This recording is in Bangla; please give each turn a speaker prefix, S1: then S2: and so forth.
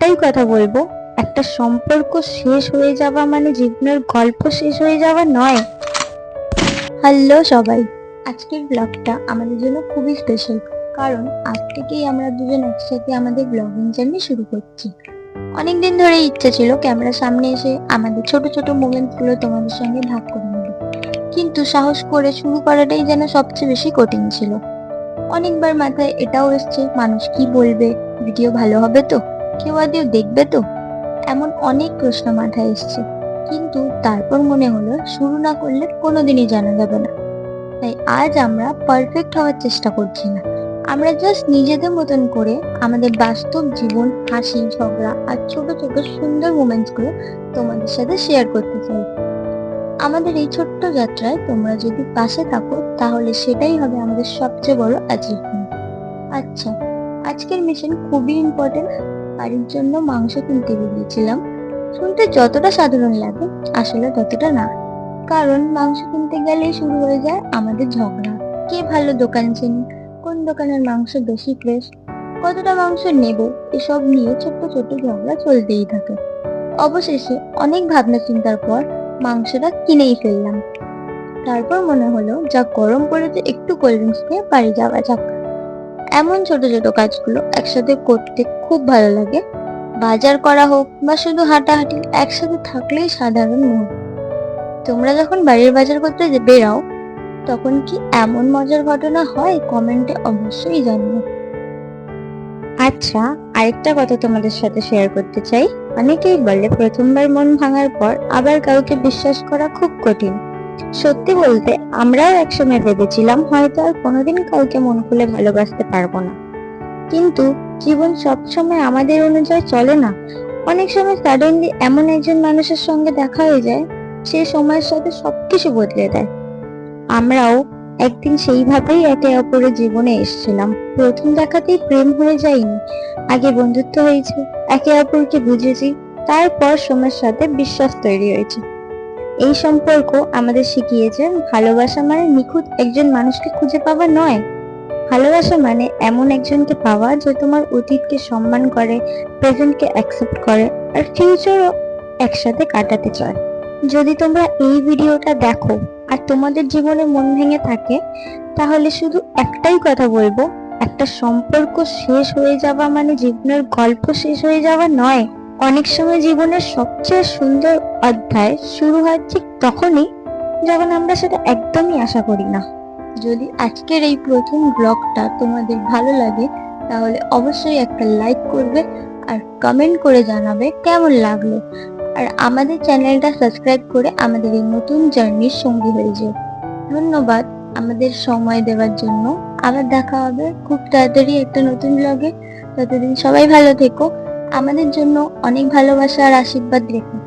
S1: একটাই কথা বলবো, একটা সম্পর্ক শেষ হয়ে যাওয়া মানে জীবনের গল্প শেষ হয়ে যাওয়া নয়। হ্যালো সবাই, আজকের ব্লগটা আমাদের জন্য খুবই স্পেশাল, কারণ আজ থেকেই আমরা দুজন একসাথে আমাদের ব্লগিং জার্নি শুরু করছি। অনেকদিন ধরে ইচ্ছে ছিল ক্যামেরার সামনে এসে আমাদের ছোট ছোট মোমেন্টস গুলো তোমাদের সঙ্গে ভাগ করে নেব, কিন্তু সাহস করে শুরু করাটাই যেন সবচেয়ে বেশি কঠিন ছিল। অনেকবার মাথায় এটাও এসছে, মানুষ কি বলবে, ভিডিও ভালো হবে তো, কেউ আদেও দেখবে তো, এমন অনেক প্রশ্ন মাথায় এসছে। কিন্তু তারপর মনে হলো শুরু না করলে কোনোদিনই জানা যাবে না। তাই আজ আমরা পারফেক্ট হওয়ার চেষ্টা করছি না, আমরা জাস্ট নিজেদের মতন করে আমাদের বাস্তব জীবন, হাসি, ঝগড়া আর ছোট ছোট সুন্দর মোমেন্টস গুলো তোমাদের সাথে শেয়ার করতে চাই। আমাদের এই ছোট্ট যাত্রায় তোমরা যদি পাশে থাকো তাহলে সেটাই হবে আমাদের সবচেয়ে বড় অ্যাচিভমেন্ট। আচ্ছা, আজকের মিশন খুবই ইম্পর্টেন্ট। বাড়ির জন্য মাংস কিনতে বেরিয়েছিলাম। শুনতে যতটা সাধারণ লাগে আসলে ততটা না, কারণ মাংস কিনতে গেলেই শুরু হয়ে যায় আমাদের ঝগড়া। কে ভালো দোকান চেনে, কোন দোকানের মাংস বেশি ফ্রেশ, কতটা মাংস নেব, এসব নিয়ে ছোট্ট ছোট্ট ঝগড়া চলতেই থাকে। অবশেষে অনেক ভাবনা চিন্তার পর মাংসটা কিনেই ফেললাম। তারপর মনে হলো যা গরম পড়েছে, একটু কোল্ড ড্রিঙ্কস নিয়ে বাড়ি যাওয়া যাক। এমন ছোট ছোট কাজগুলো একসাথে করতে খুব ভালো লাগে। বাজার করা হোক বা শুধু হাঁটাহাঁটি, একসাথে থাকলেই সাধারণ মুহূর্ত। তোমরা যখন বাড়ির বাজার করতে বেরাও তখন কি এমন মজার ঘটনা হয়? কমেন্টে অবশ্যই জানিও। আচ্ছা, আরেকটা কথা তোমাদের সাথে শেয়ার করতে চাই। অনেকেই বলে প্রথমবার মন ভাঙার পর আবার কাউকে বিশ্বাস করা খুব কঠিন। সত্যি বলতে আমরাও একসময় ভেবেছিলাম হয়তো আর কোনোদিন কাউকে মন খুলে ভালোবাসতে পারবো না, কিন্তু জীবন সবসময় আমাদের অনুযায়ী চলে না। অনেক সময় সাডেনলি এমন একজন মানুষের সঙ্গে দেখা হয়ে যায়, সে সময়ের সাথে সবকিছু বদলে দেয়। আমরাও একদিন সেইভাবেই একে অপরের জীবনে এসেছিলাম। প্রথম দেখাতেই প্রেম হয়ে যায়নি, আগে বন্ধুত্ব হয়েছে, একে অপরকে বুঝেছি, তারপর সময়ের সাথে বিশ্বাস তৈরি হয়েছে। এই সম্পর্ক আমাদের শিখিয়েছে ভালোবাসা মানে নিখুঁত একজন মানুষকে খুঁজে পাওয়া নয়। ভালোবাসা মানে এমন একজনকে পাওয়া যে তোমার অতীতকে সম্মান করে, প্রেজেন্টকে অ্যাকসেপ্ট করে, আর ফিউচারও একসাথে কাটাতে চায়। যদি তোমরা এই ভিডিওটা দেখো আর তোমাদের জীবনে মন ভেঙে থাকে, তাহলে শুধু একটাই কথা বলবো, একটা সম্পর্ক শেষ হয়ে যাওয়া মানে জীবনের গল্প শেষ হয়ে যাওয়া নয়। অনেক সময় জীবনের সবচেয়ে সুন্দর অধ্যায় শুরু হয় ঠিক তখনই যখন আমরা সেটা একদমই আশা করি না। যদি আজকের এই প্রথম ব্লগটা তোমাদের ভালো লাগে তাহলে অবশ্যই একটা লাইক করবে আর কমেন্ট করে জানাবে কেমন লাগলো। আর আমাদের চ্যানেলটা সাবস্ক্রাইব করে আমাদের এই নতুন জার্নির সঙ্গী হয়ে যেও। ধন্যবাদ আমাদের সময় দেওয়ার জন্য। আবার দেখা হবে খুব তাড়াতাড়ি একটা নতুন ব্লগে। ততদিন সবাই ভালো থেকো, আমাদের জন্য অনেক ভালোবাসা আর আশীর্বাদ রেখো।